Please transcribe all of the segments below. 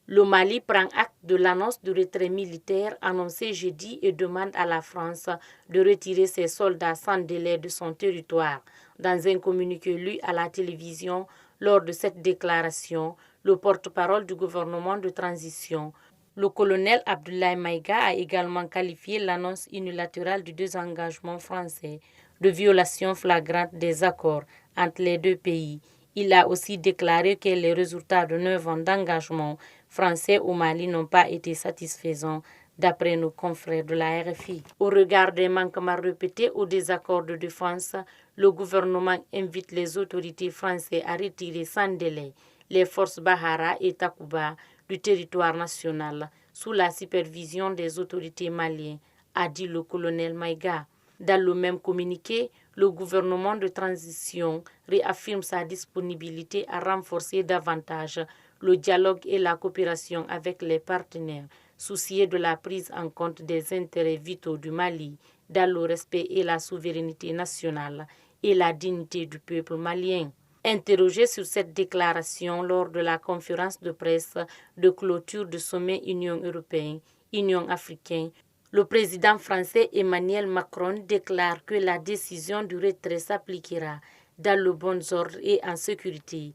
Le Mali prend acte de l'annonce du retrait militaire annoncé jeudi et demande à la France de retirer ses soldats sans délai de son territoire. Dans un communiqué lu à la télévision, lors de cette déclaration, le porte-parole du gouvernement de transition, le colonel Abdoulaye Maïga, a également qualifié l'annonce unilatérale du désengagement français de violation flagrante des accords entre les deux pays. Il a aussi déclaré que les résultats de 9 ans d'engagement français au Mali n'ont pas été satisfaisants, d'après nos confrères de la RFI. Au regard des manquements répétés aux désaccords de défense, le gouvernement invite les autorités françaises à retirer sans délai les forces Bahara et Takuba du territoire national sous la supervision des autorités maliennes, a dit le colonel Maïga. Dans le même communiqué, le gouvernement de transition réaffirme sa disponibilité à renforcer davantage le dialogue et la coopération avec les partenaires, soucieux de la prise en compte des intérêts vitaux du Mali dans le respect et la souveraineté nationale et la dignité du peuple malien. Interrogé sur cette déclaration lors de la conférence de presse de clôture du sommet Union européenne-Union africaine, le président français Emmanuel Macron déclare que la décision du retrait s'appliquera dans le bon ordre et en sécurité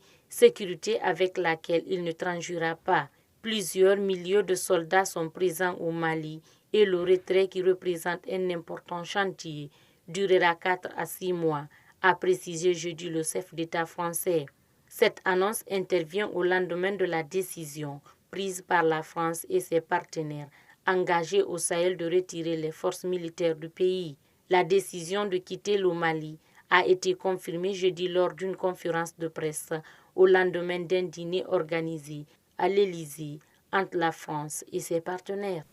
avec laquelle il ne transigera pas. Plusieurs milliers de soldats sont présents au Mali et le retrait, qui représente un important chantier, durera 4 à 6 mois, a précisé jeudi le chef d'État français. Cette annonce intervient au lendemain de la décision prise par la France et ses partenaires engagés au Sahel de retirer les forces militaires du pays. La décision de quitter le Mali a été confirmée jeudi lors d'une conférence de presse au lendemain d'un dîner organisé à l'Élysée entre la France et ses partenaires.